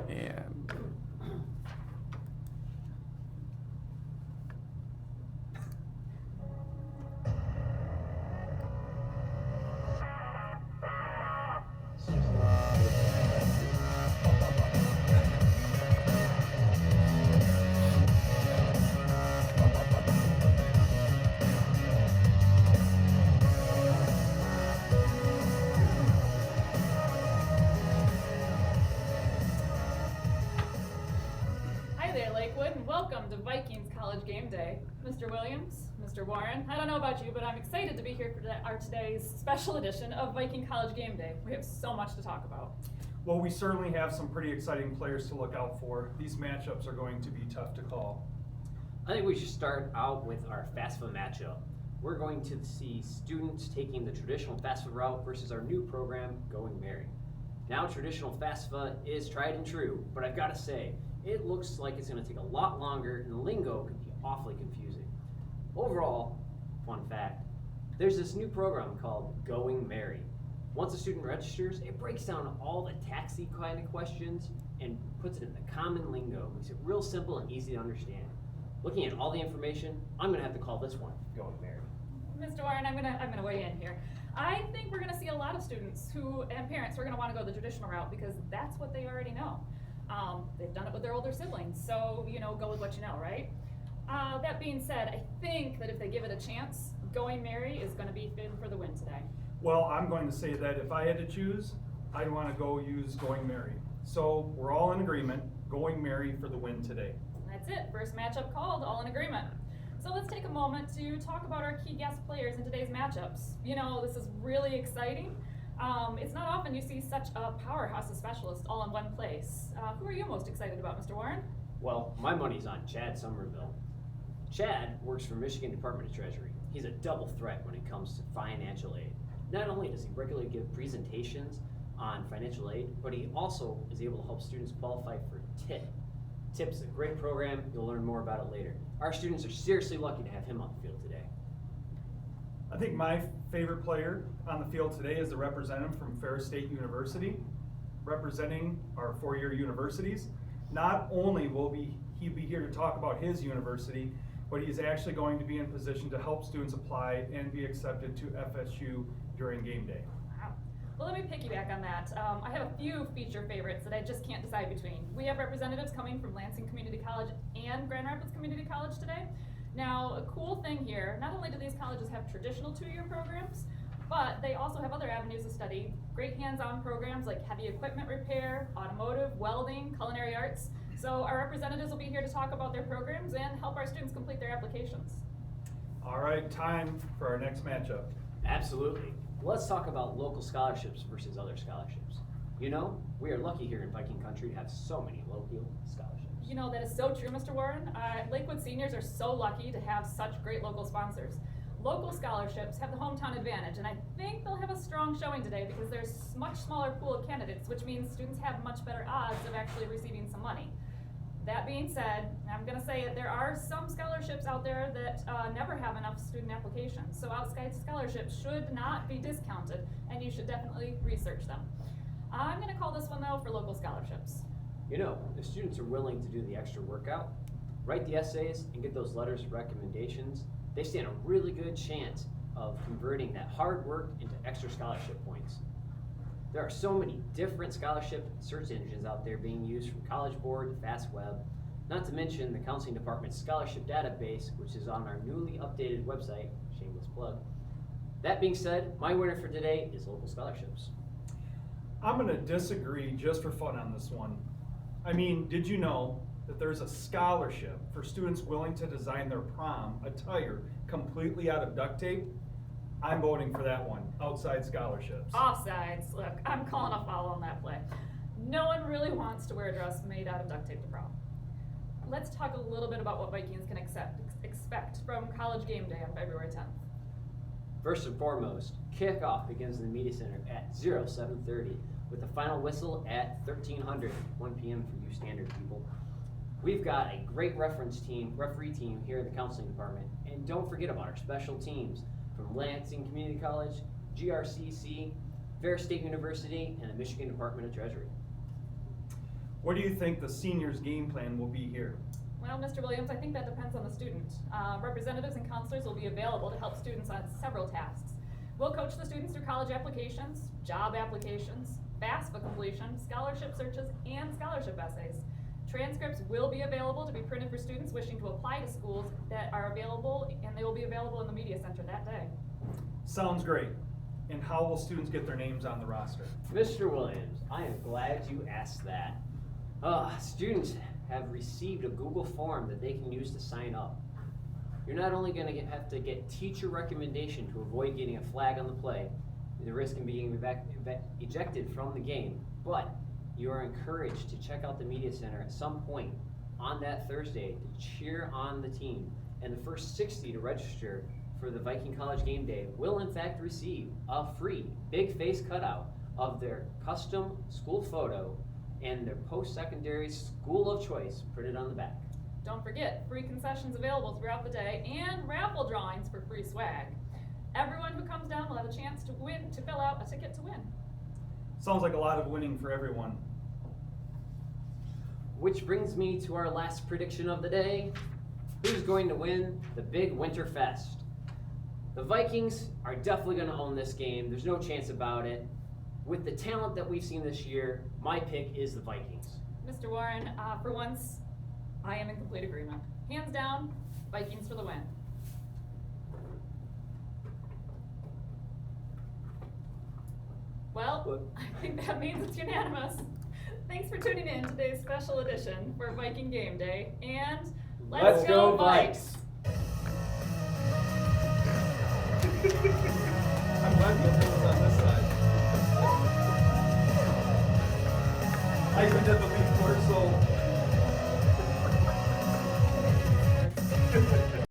And Hi there, Lakewood, and welcome to Vikings College Game Day. Mr. Williams, Mr. Warren, I don't know about you, but I'm excited to be here for our today's special edition of Viking College Game Day. We have so much to talk about. Well, we certainly have some pretty exciting players to look out for. These matchups are going to be tough to call. I think we should start out with our FAFSA matchup. We're going to see students taking the traditional FAFSA route versus our new program, Going Mary. Now, traditional FAFSA is tried and true, but I've got to say, it looks like it's going to take a lot longer, and the lingo could be awfully confusing. Overall, fun fact, there's this new program called Going Mary. Once a student registers, it breaks down all the taxi kind of questions and puts it in the common lingo, makes it real simple and easy to understand. Looking at all the information, I'm going to have to call this one Going Mary. Mr. Warren, I'm gonna weigh in here. I think we're gonna see a lot of students and parents who are gonna want to go the traditional route because that's what they already know. They've done it with their older siblings, so go with what you know, right? That being said, I think that if they give it a chance, Going Mary is going to be in for the win today. Well, I'm going to say that if I had to choose, I'd want to go use Going Mary. So we're all in agreement, Going Mary for the win today. That's it, first matchup called, all in agreement. So let's take a moment to talk about our key guest players in today's matchups. This is really exciting. It's not often you see such a powerhouse of specialists all in one place. Who are you most excited about, Mr. Warren? Well, my money's on Chad Somerville. Chad works for Michigan Department of Treasury. He's a double threat when it comes to financial aid. Not only does he regularly give presentations on financial aid, but he also is able to help students qualify for TIP. TIP's a great program. You'll learn more about it later. Our students are seriously lucky to have him on the field today. I think my favorite player on the field today is the representative from Ferris State University, representing our four-year universities. Not only will he be here to talk about his university, but he's actually going to be in position to help students apply and be accepted to FSU during game day. Wow. Well, let me piggyback on that. I have a few feature favorites that I just can't decide between. We have representatives coming from Lansing Community College and Grand Rapids Community College today. Now, a cool thing here, not only do these colleges have traditional two-year programs, but they also have other avenues of study, great hands-on programs like heavy equipment repair, automotive, welding, culinary arts. So our representatives will be here to talk about their programs and help our students complete their applications. All right, time for our next matchup. Absolutely. Let's talk about local scholarships versus other scholarships. We are lucky here in Viking country to have so many local scholarships. That is so true, Mr. Warren. Lakewood seniors are so lucky to have such great local sponsors. Local scholarships have the hometown advantage, and I think they'll have a strong showing today because there's a much smaller pool of candidates, which means students have much better odds of actually receiving some money. That being said, I'm going to say that there are some scholarships out there that never have enough student applications, so outside scholarships should not be discounted, and you should definitely research them. I'm going to call this one, though, for local scholarships. If students are willing to do the extra workout, write the essays, and get those letters of recommendations, they stand a really good chance of converting that hard work into extra scholarship points. There are so many different scholarship search engines out there being used from College Board to FastWeb, not to mention the Counseling Department's scholarship database, which is on our newly updated website, shameless plug. That being said, my winner for today is local scholarships. I'm going to disagree just for fun on this one. Did you know that there's a scholarship for students willing to design their prom attire completely out of duct tape? I'm voting for that one, outside scholarships. Offsides. Look, I'm calling a foul on that play. No one really wants to wear a dress made out of duct tape to prom. Let's talk a little bit about what Vikings can expect from College Game Day on February 10th. First and foremost, kickoff begins in the Media Center at 07:30 with the final whistle at 1300, 1 p.m. for you standard people. We've got a great referee team here in the Counseling Department, and don't forget about our special teams from Lansing Community College, GRCC, Ferris State University, and the Michigan Department of Treasury. What do you think the seniors' game plan will be here? Well, Mr. Williams, I think that depends on the student. Representatives and counselors will be available to help students on several tasks. We'll coach the students through college applications, job applications, FAFSA completion, scholarship searches, and scholarship essays. Transcripts will be available to be printed for students wishing to apply to schools that are available, and they will be available in the media center that day. Sounds great. And how will students get their names on the roster? Mr. Williams, I am glad you asked that. Students have received a Google form that they can use to sign up. You're not only going to have to get teacher recommendation to avoid getting a flag on the play, the risk of being ejected from the game, but you are encouraged to check out the media center at some point on that Thursday to cheer on the team. And the first 60 to register for the Viking College game day will in fact receive a free big face cutout of their custom school photo and their post-secondary school of choice printed on the back. Don't forget, free concessions available throughout the day and raffle drawings for free swag. Everyone who comes down will have a chance to win, to fill out a ticket to win. Sounds like a lot of winning for everyone. Which brings me to our last prediction of the day. Who's going to win the big Winter Fest? The Vikings are definitely going to own this game. There's no chance about it. With the talent that we've seen this year, my pick is the Vikings. Mr. Warren, for once, I am in complete agreement. Hands down, Vikings for the win. Well, I think that means it's unanimous. Thanks for tuning in to today's special edition for Viking Game Day, and let's go Vikes! I'm glad the thing was on this side. I even did the lead course, so.